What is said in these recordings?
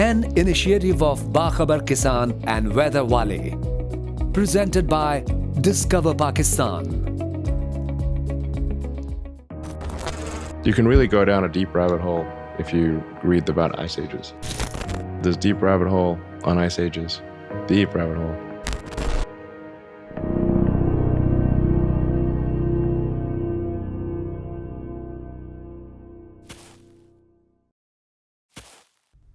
an initiative of Bakhabar Kisan and Weather Wale. Presented by Discover Pakistan. You can really go down a deep rabbit hole if you read about ice ages. There's deep rabbit hole on ice ages. Deep rabbit hole.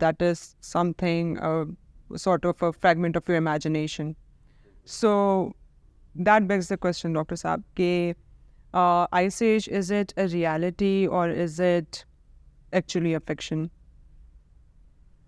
that is something sort of a fragment of your imagination. So that begs the question, Dr. Saab, ke Ice Age, is it a reality or is it actually a fiction?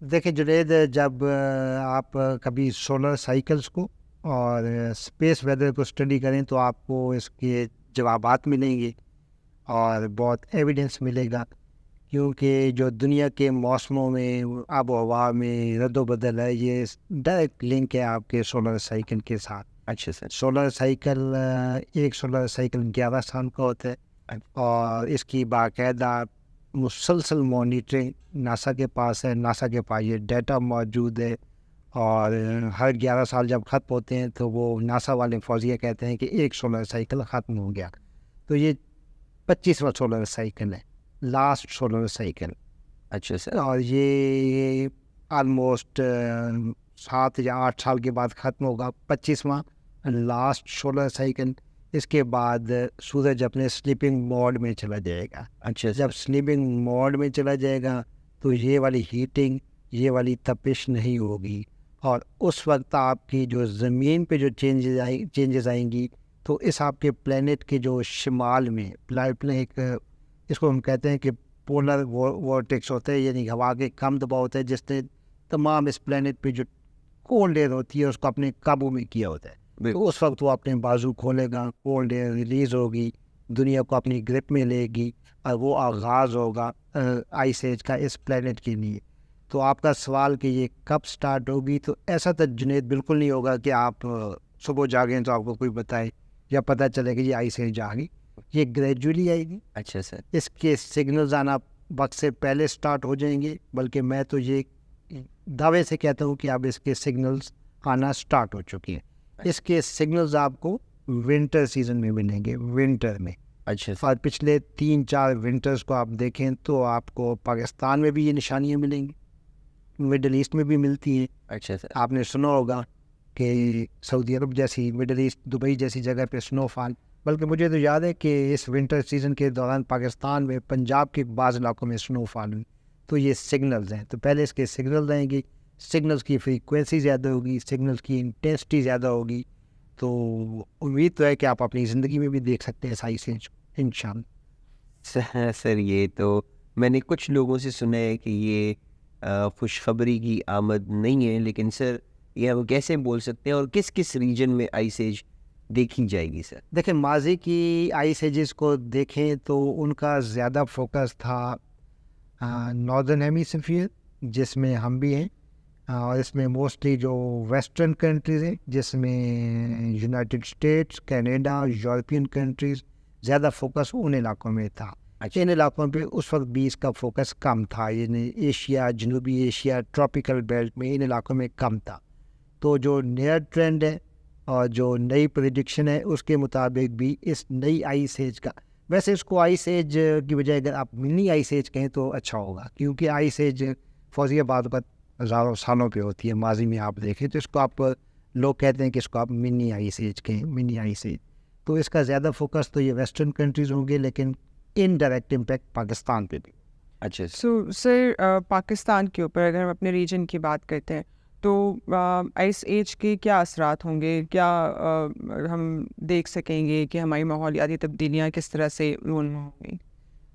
دیکھیں جنید، جب آپ کبھی solar cycles کو اور space weather کو study کریں تو آپ کو اس کے جوابات ملیں گے اور بہت ایویڈنس ملے گا، کیونکہ جو دنیا کے موسموں میں، آب و ہوا میں رد و بدل ہے، یہ ڈائریکٹ لنک ہے آپ کے سولر سائیکل کے ساتھ. اچھا سر. سولر سائیکل، ایک سولر سائیکل 11 سال کا ہوتا ہے، اور اس کی باقاعدہ مسلسل مانیٹرنگ ناسا کے پاس ہے. ناسا کے پاس یہ ڈیٹا موجود ہے، اور ہر 11 سال جب ختم ہوتے ہیں تو وہ ناسا والے فوزیہ کہتے ہیں کہ ایک سولر سائیکل ختم ہو گیا. تو یہ 25واں سولر سائیکل ہے، لاسٹ سولر سائیکل. اچھا سر. اور یہ آلموسٹ 7 یا 8 سال کے بعد ختم ہوگا، 25واں لاسٹ سولر سائیکل. اس کے بعد سورج اپنے سلیپنگ موڈ میں چلا جائے گا. اچھا جب سلیپنگ موڈ میں چلا جائے گا تو یہ والی ہیٹنگ، یہ والی تپش نہیں ہوگی، اور اس وقت آپ کی جو زمین پہ جو چینجز آئیں گی، تو اس آپ کے پلینٹ کے جو شمال میں ایک، اس کو ہم کہتے ہیں کہ پولر وورٹکس ہوتا ہے، یعنی ہوا کے کم دباؤ ہوتا ہے، جس نے تمام اس پلینٹ پہ جو کولڈ ایئر ہوتی ہے اس کو اپنے قابو میں کیا ہوتا ہے. تو اس وقت وہ اپنے بازو کھولے گا، کولڈ ایئر ریلیز ہوگی، دنیا کو اپنی گرپ میں لے گی، اور وہ آغاز ہوگا آئس ایج کا اس پلینٹ کے لیے. تو آپ کا سوال کہ یہ کب سٹارٹ ہوگی، تو ایسا تو جنید بالکل نہیں ہوگا کہ آپ صبح جاگیں تو آپ کو کوئی بتائے یا پتہ چلے کہ یہ آئس ایج آ گئی. یہ گریجولی آئے گی. اچھا سر. اس کے سگنلز آنا وقت سے پہلے سٹارٹ ہو جائیں گے، بلکہ میں تو یہ دعوے سے کہتا ہوں کہ اب اس کے سگنلز آنا سٹارٹ ہو چکی ہیں. اس کے سگنلز آپ کو ونٹر سیزن میں ملیں گے، ونٹر میں. اچھا سر. اور پچھلے 3-4 ونٹرز کو آپ دیکھیں تو آپ کو پاکستان میں بھی یہ نشانیاں ملیں گی، مڈل ایسٹ میں بھی ملتی ہیں. اچھا سر. آپ نے سنا ہوگا کہ سعودی عرب جیسی، مڈل ایسٹ، دبئی جیسی جگہ پہ سنو فال. بلکہ مجھے تو یاد ہے کہ اس ونٹر سیزن کے دوران پاکستان میں پنجاب کے بعض علاقوں میں سنو فال ہوئی. تو یہ سگنلز ہیں. تو پہلے اس کے سگنلز آئیں گی، سگنلز کی فریکوینسی زیادہ ہوگی، سگنلز کی انٹینسٹی زیادہ ہوگی. تو امید تو ہے کہ آپ اپنی زندگی میں بھی دیکھ سکتے ہیں سائنس انشاءاللہ. سر یہ تو میں نے کچھ لوگوں سے سنا ہے کہ یہ خوشخبری کی آمد نہیں ہے، لیکن سر یہ ہم کیسے بول سکتے ہیں، اور کس کس ریجن میں آئس ایج دیکھی جائے گی سر؟ دیکھیں، ماضی کی آئس ایجز کو دیکھیں تو ان کا زیادہ فوکس تھا ناردرن ہیمیسفیئر، جس میں ہم بھی ہیں، اور اس میں موسٹلی جو ویسٹرن کنٹریز ہیں، جس میں United States, Canada, European countries, زیادہ فوکس ان علاقوں میں تھا. ان علاقوں پہ اس وقت بھی اس کا فوکس کم تھا، یعنی ایشیا، جنوبی ایشیا، ٹراپیکل بیلٹ میں، ان علاقوں میں کم تھا. تو جو نیا ٹرینڈ ہے اور جو نئی پریڈکشن ہے، اس کے مطابق بھی اس نئی آئس ایج کا، ویسے اس کو آئس ایج کی بجائے اگر آپ منی آئس ایج کہیں تو اچھا ہوگا، کیونکہ آئس ایج فوزی بعد ہزاروں سالوں پہ ہوتی ہے. ماضی میں آپ دیکھیں تو اس کو آپ، لوگ کہتے ہیں کہ اس کو آپ منی آئس ایج کہیں، منی آئس ایج. تو اس کا زیادہ فوکس تو یہ ویسٹرن کنٹریز ہوں گے، لیکن ان ڈائریکٹ امپیکٹ پاکستان پہ بھی. اچھا سو سر پاکستان کے اوپر اگر ہم اپنے ریجن کی بات کرتے ہیں تو آئس ایج کے کیا اثرات ہوں گے؟ کیا ہم دیکھ سکیں گے کہ ہماری ماحولیاتی تبدیلیاں کس طرح سے رونما ہوں گی؟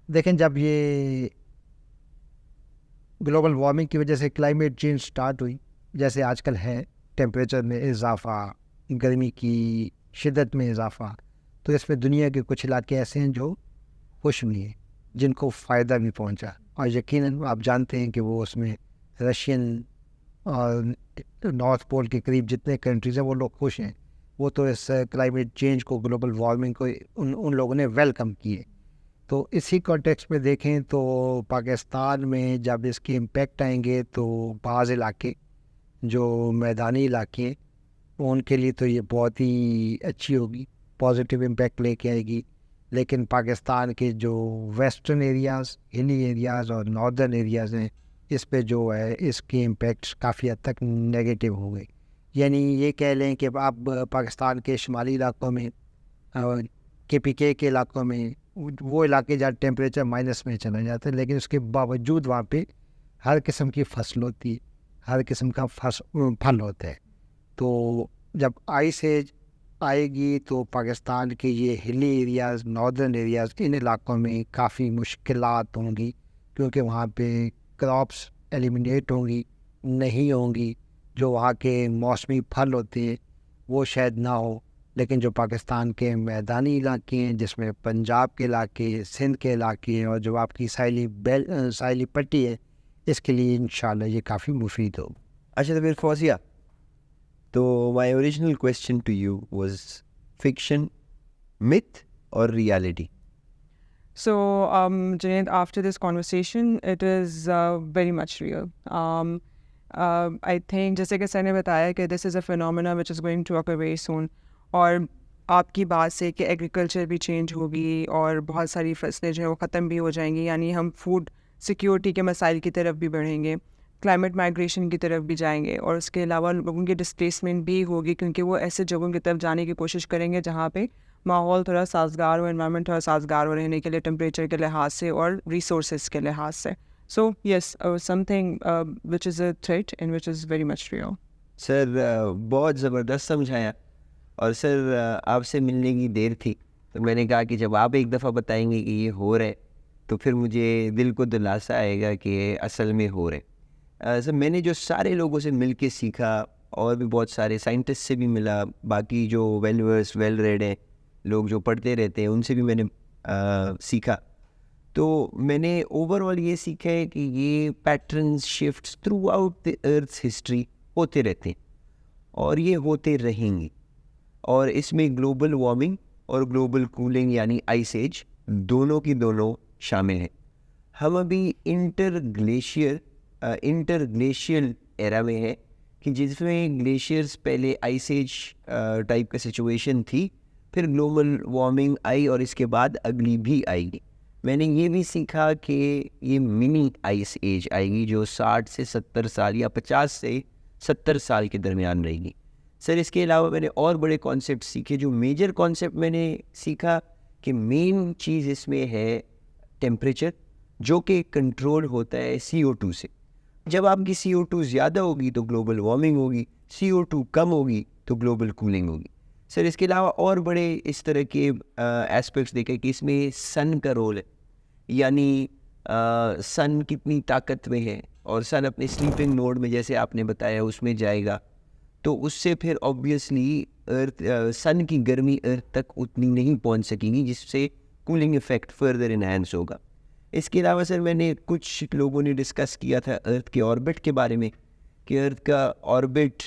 دیکھیں، جب یہ گلوبل وارمنگ کی وجہ سے کلائمیٹ چینج سٹارٹ ہوئی، جیسے آج کل ہے، ٹیمپریچر میں اضافہ، گرمی کی شدت میں اضافہ، تو اس میں دنیا کے کچھ علاقے ایسے ہیں جو خوش ہوئی ہیں، جن کو فائدہ بھی پہنچا. اور یقیناً آپ جانتے ہیں کہ وہ اس میں رشین اور نارتھ پول کے قریب جتنے کنٹریز ہیں وہ لوگ خوش ہیں. وہ تو اس کلائمیٹ چینج کو، گلوبل وارمنگ کو ان لوگوں نے ویلکم کیے. تو اسی کانٹیکسٹ میں دیکھیں تو پاکستان میں جب اس کے امپیکٹ آئیں گے تو بعض علاقے جو میدانی علاقے ہیں ان کے لیے تو یہ بہت ہی اچھی ہوگی، پازیٹیو امپیکٹ لے کے آئے گی. لیکن پاکستان کے جو ویسٹرن ایریاز، ہلی ایریاز اور ناردرن ایریاز ہیں، اس پہ جو ہے اس کے امپیکٹس کافی حد تک نگیٹو ہوں گے. یعنی یہ کہہ لیں کہ اب پاکستان کے شمالی علاقوں میں، KPK کے علاقوں میں، وہ علاقے جہاں ٹیمپریچر مائنس میں چلا جاتا ہے، لیکن اس کے باوجود وہاں پہ ہر قسم کی فصل ہوتی ہے، ہر قسم کا پھل ہوتا ہے. تو جب آئس ایج آئے گی تو پاکستان کے یہ ہلی ایریاز، ناردرن ایریاز، ان علاقوں میں کافی مشکلات ہوں گی، کیونکہ وہاں پہ کراپس ایلیمینیٹ ہوں گی، نہیں ہوں گی, جو وہاں کے موسمی پھل ہوتے ہیں وہ شاید نہ ہو, لیکن جو پاکستان کے میدانی علاقے ہیں جس میں پنجاب کے علاقے, سندھ کے علاقے ہیں, اور جو آپ کی ساحلی پٹی ہے, اس کے لیے انشاءاللہ یہ کافی مفید ہو. اچھا تو پھر فوزیہ, تو my original question to you was fiction, myth اور reality. So, Junaid, after this conversation, it is very much real. I think جیسے کہ سر نے بتایا کہ this is a phenomena which is going to occur very soon. اور آپ کی بات سے کہ ایگریکلچر بھی چینج ہوگی اور بہت ساری فصلیں جو ہیں وہ ختم بھی ہو جائیں گی, یعنی ہم فوڈ سیکیورٹی کے مسائل کی طرف بھی بڑھیں گے, کلائمیٹ مائگریشن کی طرف بھی جائیں گے, اور اس کے علاوہ لوگوں کی ڈسپلیسمنٹ بھی ہوگی کیونکہ وہ ایسے جگہوں کی طرف جانے کی کوشش کریں گے جہاں پہ ماحول تھوڑا سازگار ہو, انوائرمنٹ تھوڑا سازگار ہو رہنے کے لیے, ٹمپریچر کے لحاظ سے اور ریسورسز کے لحاظ سے. So yes, something which is a threat and which is very much real. Sir بہت زبردست سمجھایا, اور سر آپ سے ملنے کی دیر تھی تو میں نے کہا کہ جب آپ ایک دفعہ بتائیں گے کہ یہ ہو رہا ہے تو پھر مجھے دل کو دلاسا آئے گا کہ اصل میں ہو رہے. سر میں نے جو سارے لوگوں سے مل کے سیکھا, اور بھی بہت سارے سائنٹسٹ سے بھی ملا, باقی جو ویل ریڈ ہیں لوگ جو پڑھتے رہتے ہیں ان سے بھی میں نے سیکھا, تو میں نے اوور آل یہ سیکھا ہے کہ یہ patterns shifts through out the earth history ہوتے رہتے ہیں اور یہ ہوتے رہیں گے, اور اس میں گلوبل وارمنگ اور گلوبل کولنگ یعنی آئس ایج دونوں کی دونوں شامل ہیں. ہم ابھی انٹر گلیشیل ایرا میں ہیں کہ جس میں گلیشیئرز پہلے آئس ایج ٹائپ کا سچویشن تھی, پھر گلوبل وارمنگ آئی اور اس کے بعد اگلی بھی آئے گی. میں نے یہ بھی سیکھا کہ یہ منی آئس ایج آئے گی جو 60 سے 70 سال یا 50 سے 70 سال کے درمیان رہے گی. سر اس کے علاوہ میں نے اور بڑے کانسیپٹ سیکھے. جو میجر کانسیپٹ میں نے سیکھا کہ مین چیز اس میں ہے ٹیمپریچر, جو کہ کنٹرول ہوتا ہے CO2 سے. جب آپ کی CO2 زیادہ ہوگی تو گلوبل وارمنگ ہوگی, CO2 کم ہوگی تو گلوبل کولنگ ہوگی. سر اس کے علاوہ اور بڑے اس طرح کے ایسپیکٹس دیکھے کہ اس میں سن کا رول ہے, یعنی سن کتنی طاقت میں ہے, اور سن اپنے سلیپنگ نوڈ میں جیسے آپ نے بتایا اس میں جائے گا, تو اس سے پھر آبویسلی سن کی گرمی ارتھ تک اتنی نہیں پہنچ سکے گی جس سے کولنگ ایفیکٹ فردر انہینس ہوگا. اس کے علاوہ سر میں نے کچھ لوگوں نے ڈسکس کیا تھا ارتھ کے آربٹ کے بارے میں کہ ارتھ کا آربٹ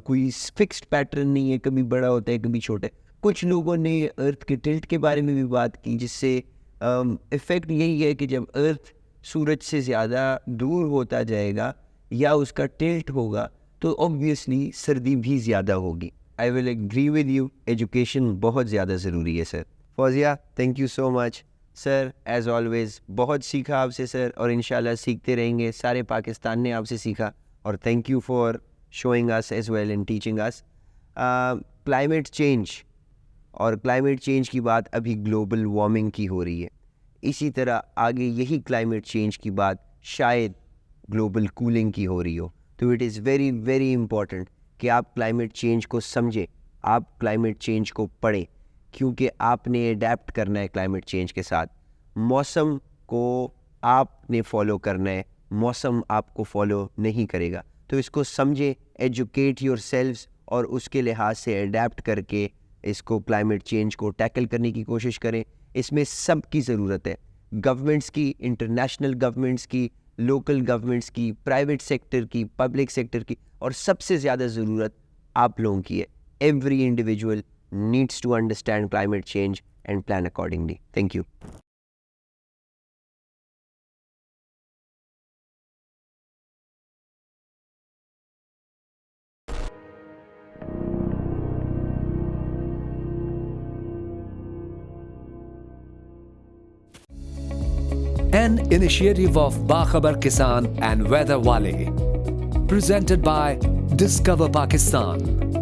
کوئی فکسڈ پیٹرن نہیں ہے, کبھی بڑا ہوتا ہے کبھی چھوٹا ہے. کچھ لوگوں نے ارتھ کے ٹلٹ کے بارے میں بھی بات کی, جس سے افیکٹ یہی ہے کہ جب ارتھ سورج سے زیادہ دور ہوتا جائے گا یا اس کا ٹلٹ ہوگا تو آبویسلی سردی بھی زیادہ ہوگی. I will agree with you, education بہت زیادہ ضروری ہے sir. Fauzia thank you so much sir, as always بہت سیکھا آپ سے سر, اور انشاءاللہ سیکھتے رہیں گے. سارے پاکستان نے آپ سے سیکھا, اور thank you for showing us as well and teaching us. Climate change, اور کلائمیٹ چینج کی بات ابھی گلوبل وارمنگ کی ہو رہی ہے, اسی طرح آگے یہی کلائمیٹ چینج کی بات شاید گلوبل کولنگ کی ہو رہی ہو. تو it is very very important کہ آپ کلائمیٹ چینج کو سمجھیں, آپ کلائمیٹ چینج کو پڑھیں, کیونکہ آپ نے اڈیپٹ کرنا ہے کلائمیٹ چینج کے ساتھ. موسم کو آپ نے فالو کرنا ہے, موسم آپ کو فالو نہیں کرے گا. تو اس کو سمجھیں, ایجوکیٹ یور سیلفس, اور اس کے لحاظ سے اڈیپٹ کر کے اس کو کلائمیٹ چینج کو ٹیکل کرنے کی کوشش کریں. اس میں سب کی ضرورت ہے, گورنمنٹس کی, انٹرنیشنل گورنمنٹس کی, لوکل گورنمنٹس کی, پرائیویٹ سیکٹر کی, پبلک سیکٹر کی, اور سب سے زیادہ ضرورت آپ لوگوں کی ہے. Every individual needs to understand climate change and plan accordingly. Thank you. An initiative of Bakhabar Kisan and Weather Wale. Presented by Discover Pakistan.